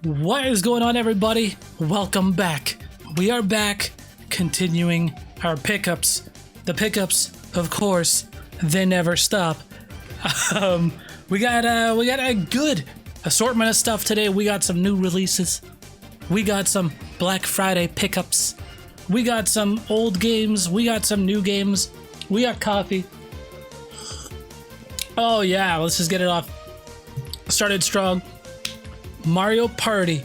What is going on, everybody? Welcome back. We are back, continuing our pickups. The pickups, of course, they never stop. We got a good assortment of stuff today. We got some new releases. We got some Black Friday pickups. We got some old games. We got some new games. We got coffee. Oh yeah, let's just get it off. Started strong. Mario Party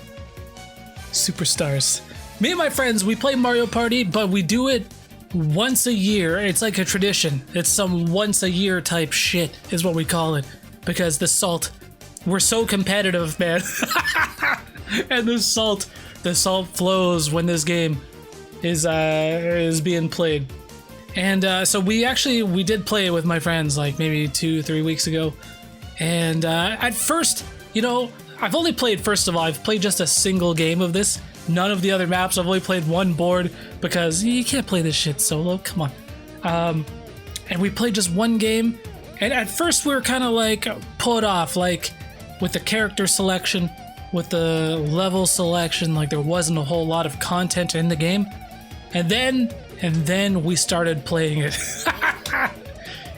Superstars. Me and my friends, we play Mario Party, but we do it once a year. It's like a tradition. It's some once a year type shit is what we call it. Because the salt, we're so competitive, man. And the salt flows when this game is being played. And so we did play it with my friends like maybe 2-3 weeks ago. And at first, I've only played, first of all, I've played just a single game of this. None of the other maps. I've only played one board because you can't play this shit solo. Come on. And we played just one game. And at first we were kind of like put off, like with the character selection, with the level selection, like there wasn't a whole lot of content in the game. And then we started playing it.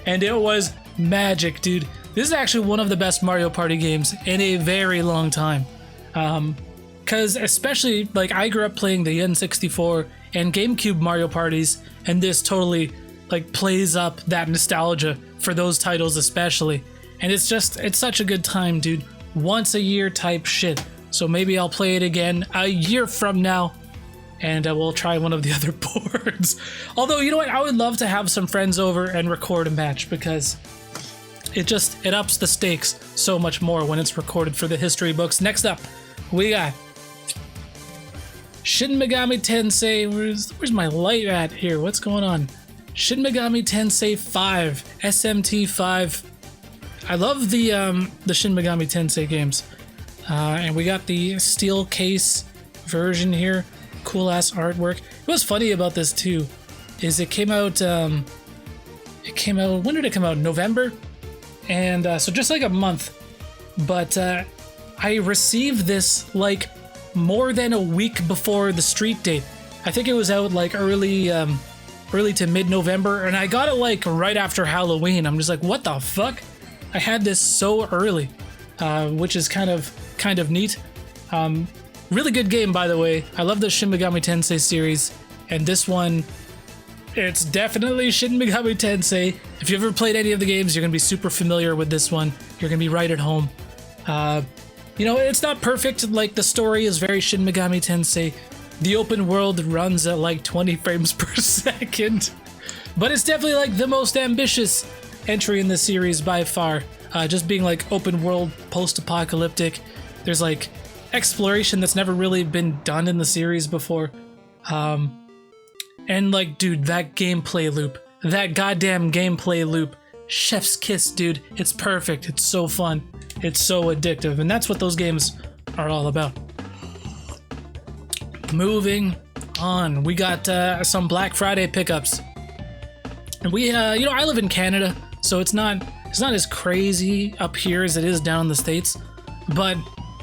And it was magic, dude. This is actually one of the best Mario Party games in a very long time. Because especially, like, I grew up playing the N64 and GameCube Mario Parties, and this totally, like, plays up that nostalgia for those titles especially. And it's such a good time, dude. Once a year type shit. So maybe I'll play it again a year from now, and we'll try one of the other boards. Although, you know what? I would love to have some friends over and record a match, because it ups the stakes so much more when it's recorded for the history books. Next up, we got Shin Megami Tensei. Where's my light at here? What's going on? Shin Megami Tensei 5, SMT 5. I love the Shin Megami Tensei games. And we got the steel case version here. Cool ass artwork. What's funny about this too is it came out, when did it come out? November? And so just like a month, but I received this like more than a week before the street date. I think it was out like early to mid-November, and I got it like right after Halloween. I'm just like, what the fuck? I had this so early, which is kind of neat. Really good game, by the way. I love the Shin Megami Tensei series, and this one, it's definitely Shin Megami Tensei. If you've ever played any of the games, you're going to be super familiar with this one. You're going to be right at home. It's not perfect. Like, the story is very Shin Megami Tensei. The open world runs at like 20 frames per second. But it's definitely like the most ambitious entry in the series by far. Just being like open world, post-apocalyptic. There's like exploration that's never really been done in the series before. And like, dude, that gameplay loop, that goddamn gameplay loop, chef's kiss, dude. It's perfect. It's so fun. It's so addictive. And that's what those games are all about. Moving on, we got some Black Friday pickups. And we, I live in Canada, so it's not as crazy up here as it is down in the States. But,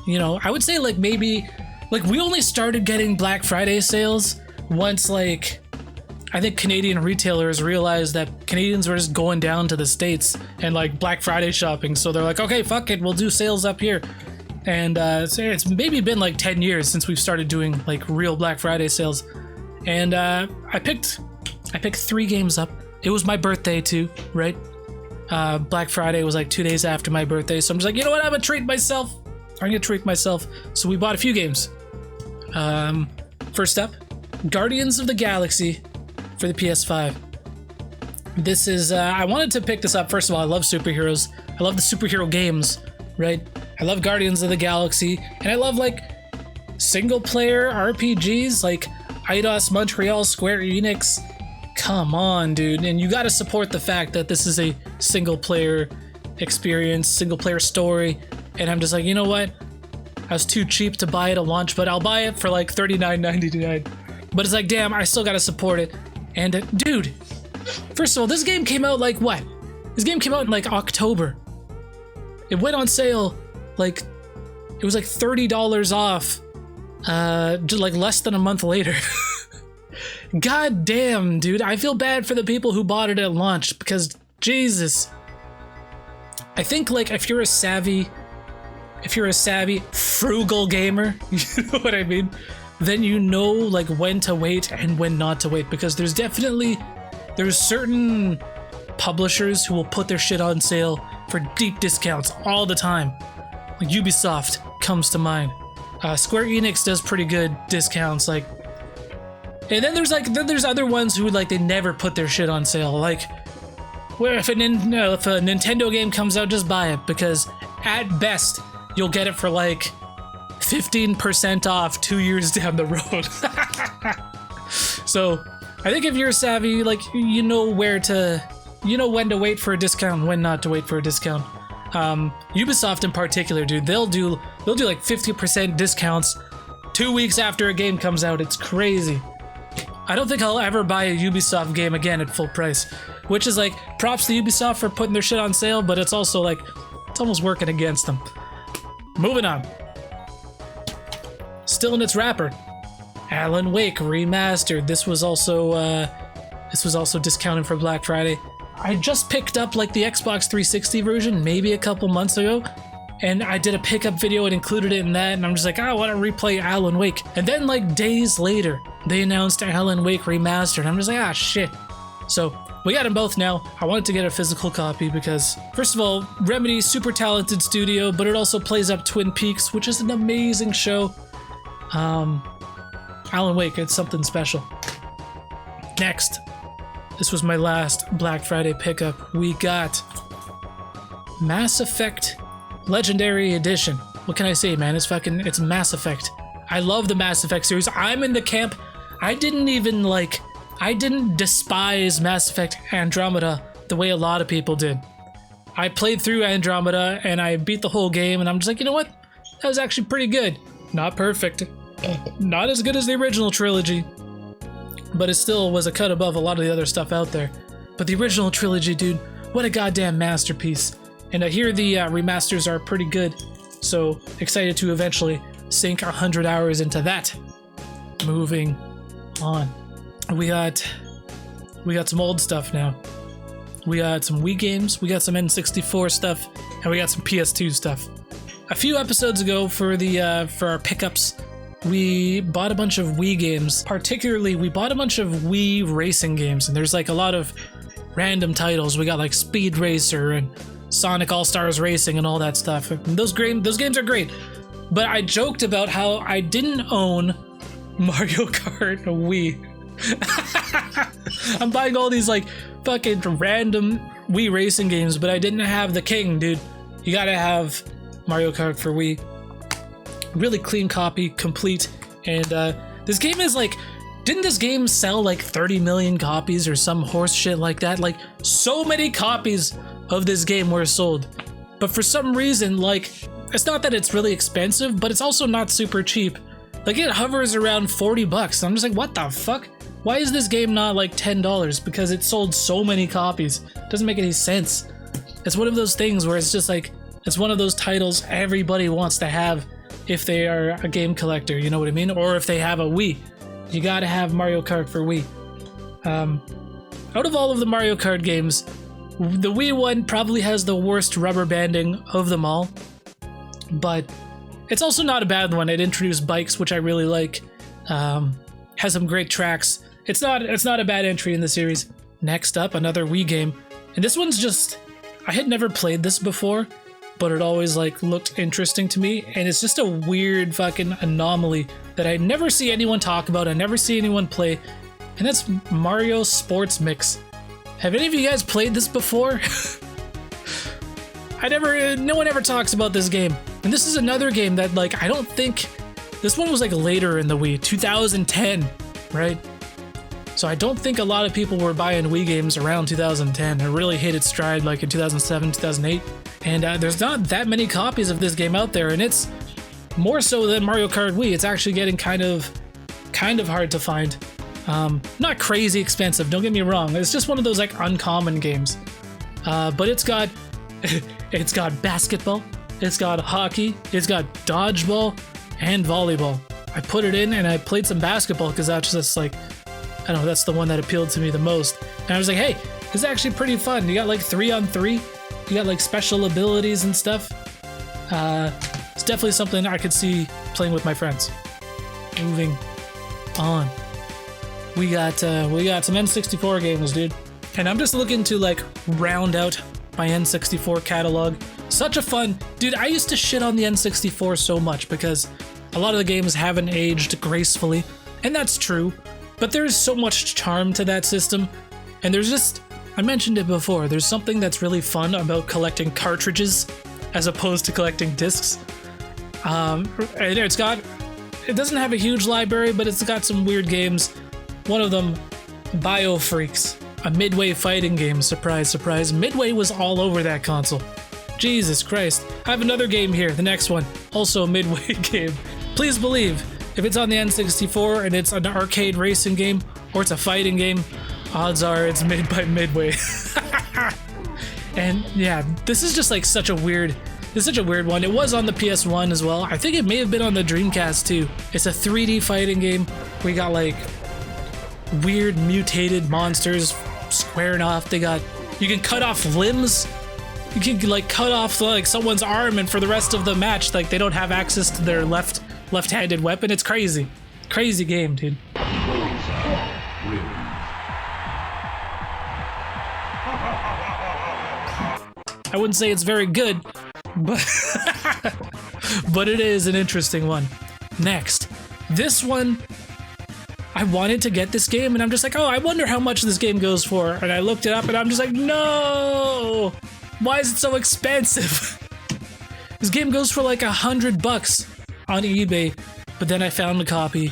I would say like maybe, like we only started getting Black Friday sales once like, I think Canadian retailers realized that Canadians were just going down to the States and like Black Friday shopping. So they're like, okay, fuck it, we'll do sales up here. And so it's maybe been like 10 years since we've started doing like real Black Friday sales. And I picked 3 games up. It was my birthday too, right? Black Friday was like 2 days after my birthday. So I'm just like, you know what, I'm gonna treat myself. So we bought a few games. First up, Guardians of the Galaxy for the PS5. This is, I wanted to pick this up. First of all, I love superheroes. I love the superhero games, right? I love Guardians of the Galaxy, and I love like single player RPGs like Eidos Montreal, Square Enix. Come on, dude. And you gotta support the fact that this is a single player experience, single player story. And I'm just like, you know what? I was too cheap to buy it at launch, but I'll buy it for like $39.99. But it's like, damn, I still gotta support it. And dude, first of all, this game came out like what? This game came out in like October. It went on sale like, it it was like $30 off, just like less than a month later. God damn, dude. I feel bad for the people who bought it at launch because Jesus. I think like if you're a savvy frugal gamer, you know what I mean? Then you know like when to wait and when not to wait, because there's certain publishers who will put their shit on sale for deep discounts all the time. Like Ubisoft comes to mind. Square Enix does pretty good discounts, like. And then there's other ones who like they never put their shit on sale. Like, where if a Nintendo game comes out, just buy it, because at best you'll get it for like 15% off 2 years down the road. So I think if you're savvy, like you know when to wait for a discount, when not to wait for a discount. Ubisoft in particular, dude, they'll do like 50% discounts 2 weeks after a game comes out. It's crazy. I don't think I'll ever buy a Ubisoft game again at full price, which is like props to Ubisoft for putting their shit on sale, but it's also like it's almost working against them. Moving on. Still in its wrapper, Alan Wake Remastered. This was also discounted for Black Friday. I just picked up like the Xbox 360 version maybe a couple months ago, and I did a pickup video and included it in that, and I'm just like, I want to replay Alan Wake. And then like days later, they announced Alan Wake Remastered. I'm just like, shit. So we got them both now. I wanted to get a physical copy because, first of all, Remedy, super talented studio, but it also plays up Twin Peaks, which is an amazing show. Alan Wake, it's something special. Next, this was my last Black Friday pickup. We got Mass Effect Legendary Edition. What can I say, man? It's Mass Effect. I love the Mass Effect series. I'm in the camp. I didn't despise Mass Effect Andromeda the way a lot of people did. I played through Andromeda and I beat the whole game, and I'm just like, you know what? That was actually pretty good. Not perfect. Not as good as the original trilogy, but it still was a cut above a lot of the other stuff out there. But the original trilogy, dude, what a goddamn masterpiece. And I hear the remasters are pretty good, so excited to eventually sink 100 hours into that. Moving on. We got some old stuff now. We got some Wii games, we got some N64 stuff, and we got some PS2 stuff. A few episodes ago for our pickups, we bought a bunch of Wii games. Particularly, we bought a bunch of Wii racing games, and there's like a lot of random titles. We got like Speed Racer and Sonic All-Stars Racing and all that stuff. And those games are great. But I joked about how I didn't own Mario Kart Wii. I'm buying all these like fucking random Wii racing games, but I didn't have the king, dude. You gotta have Mario Kart for Wii. Really clean copy, complete. And this game is like, didn't this game sell like 30 million copies or some horse shit like that? Like, so many copies of this game were sold. But for some reason, like, it's not that it's really expensive, but it's also not super cheap. Like, it hovers around 40 bucks. I'm just like, what the fuck? Why is this game not like $10? Because it sold so many copies. It doesn't make any sense. It's one of those things where it's just like, it's one of those titles everybody wants to have if they are a game collector, you know what I mean? Or if they have a Wii. You gotta have Mario Kart for Wii. Out of all of the Mario Kart games, the Wii one probably has the worst rubber banding of them all. But it's also not a bad one. It introduced bikes, which I really like. Has some great tracks. It's not a bad entry in the series. Next up, another Wii game. And this one's just, I had never played this before, but it always like looked interesting to me, and it's just a weird fucking anomaly that I never see anyone talk about, I never see anyone play, and that's Mario Sports Mix. Have any of you guys played this before? No one ever talks about this game. And this is another game that like, I don't think, this one was like later in the Wii, 2010, right? So I don't think a lot of people were buying Wii games around 2010. It really hit its stride like in 2007, 2008. And there's not that many copies of this game out there, and it's more so than Mario Kart Wii. It's actually getting kind of hard to find. Not crazy expensive, don't get me wrong. It's just one of those like uncommon games. But it's got basketball, it's got hockey, it's got dodgeball, and volleyball. I put it in and I played some basketball because that's just like, I don't know, that's the one that appealed to me the most. And I was like, hey, this is actually pretty fun. You got like 3-on-3, you got like special abilities and stuff. It's definitely something I could see playing with my friends. Moving on. We got some N64 games, dude. And I'm just looking to like round out my N64 catalog. Such a fun, dude, I used to shit on the N64 so much because a lot of the games haven't aged gracefully, and that's true, but there's so much charm to that system, and there's just, I mentioned it before, there's something that's really fun about collecting cartridges as opposed to collecting discs. And it doesn't have a huge library, but it's got some weird games. One of them, BioFreaks, a Midway fighting game. Surprise, surprise. Midway was all over that console. Jesus Christ. I have another game here, the next one, also a Midway game. Please believe, if it's on the N64 and it's an arcade racing game or it's a fighting game, odds are it's made by Midway. And yeah, this is just like such a weird one. It was on the PS1 as well. I think it may have been on the Dreamcast too. It's a 3D fighting game. We got like weird mutated monsters squaring off. You can cut off limbs. You can like cut off like someone's arm, and for the rest of the match, like they don't have access to their left-handed weapon. It's crazy. Crazy game, dude. I wouldn't say it's very good, but but it is an interesting one. Next, this one, I wanted to get this game, and I'm just like, oh, I wonder how much this game goes for. And I looked it up, and I'm just like, no, why is it so expensive? This game goes for like $100 on eBay, but then I found a copy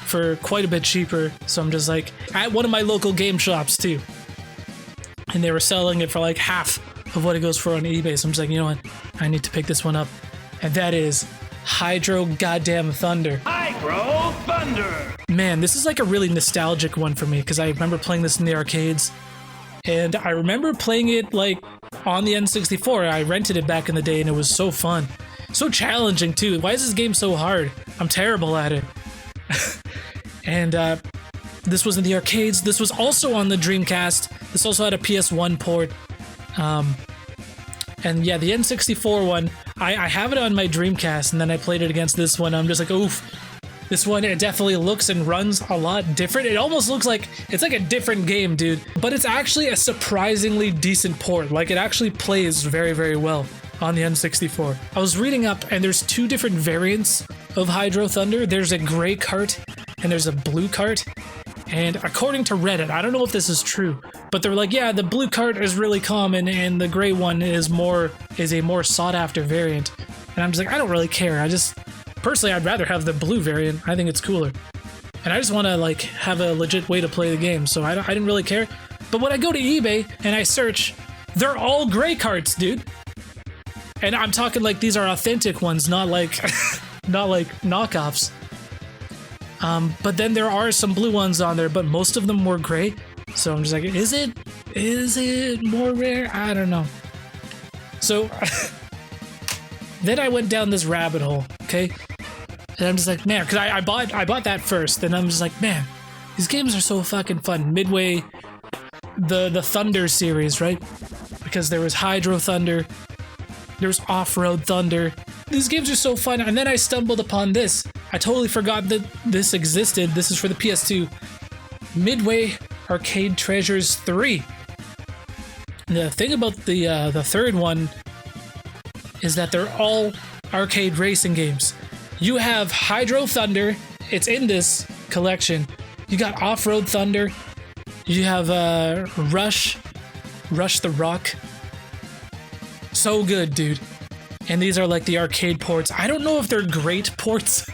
for quite a bit cheaper. So I'm just like, at one of my local game shops too, and they were selling it for like half of what it goes for on eBay. So I'm just like, you know what? I need to pick this one up. And that is Hydro Goddamn Thunder. Hydro Thunder! Man, this is like a really nostalgic one for me because I remember playing this in the arcades. And I remember playing it like on the N64. I rented it back in the day and it was so fun. So challenging too. Why is this game so hard? I'm terrible at it. And this was in the arcades. This was also on the Dreamcast. This also had a PS1 port. And yeah, the N64 one, I have it on my Dreamcast, and then I played it against this one. I'm just like, oof. This one, it definitely looks and runs a lot different. It almost looks like it's like a different game, dude. But it's actually a surprisingly decent port. Like, it actually plays very, very well on the N64. I was reading up, and there's two different variants of Hydro Thunder. There's a gray cart, and there's a blue cart. And according to Reddit, I don't know if this is true, but they're like, yeah, the blue cart is really common, and the gray one is a more sought-after variant. And I'm just like, I don't really care. Personally, I'd rather have the blue variant. I think it's cooler. And I just want to like have a legit way to play the game, so I didn't really care. But when I go to eBay and I search, they're all gray carts, dude. And I'm talking like these are authentic ones, not like not like knockoffs. But then there are some blue ones on there, but most of them were gray. So I'm just like, is it more rare? I don't know. So then I went down this rabbit hole, okay? And I'm just like, man, because I bought that first, and I'm just like, man, these games are so fucking fun. Midway, the Thunder series, right? Because there was Hydro Thunder, there's Off-Road Thunder. These games are so fun, and then I stumbled upon this. I totally forgot that this existed. This is for the PS2. Midway Arcade Treasures 3. The thing about the third one is that they're all arcade racing games. You have Hydro Thunder. It's in this collection. You got Off-Road Thunder. You have Rush the Rock. So good, dude. And these are like the arcade ports. I don't know if they're great ports.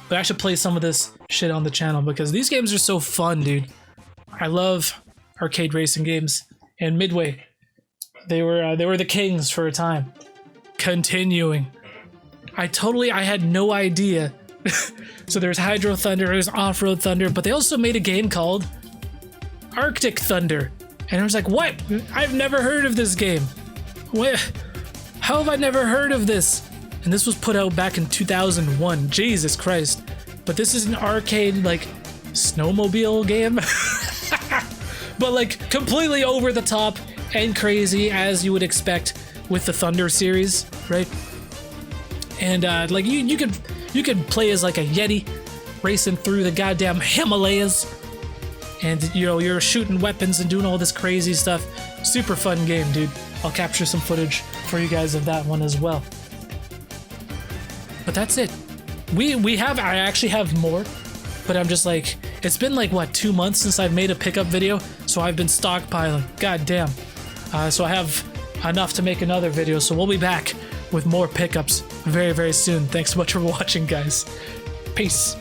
But I should play some of this shit on the channel because these games are so fun, dude. I love arcade racing games. And Midway, they were the kings for a time. Continuing. I had no idea. So there's Hydro Thunder, there's Off-Road Thunder, but they also made a game called Arctic Thunder. And I was like, what? I've never heard of this game. How have I never heard of this? And this was put out back in 2001. Jesus Christ. But this is an arcade, like, snowmobile game. But, like, completely over the top and crazy, as you would expect with the Thunder series, right? And, like, you could play as, like, a Yeti racing through the goddamn Himalayas. And, you know, you're shooting weapons and doing all this crazy stuff. Super fun game, dude. I'll capture some footage for you guys of that one as well. But that's it. I actually have more, but I'm just like, it's been like, what, 2 months since I've made a pickup video, so I've been stockpiling. God damn. So I have enough to make another video, so we'll be back with more pickups very, very soon. Thanks so much for watching, guys. Peace.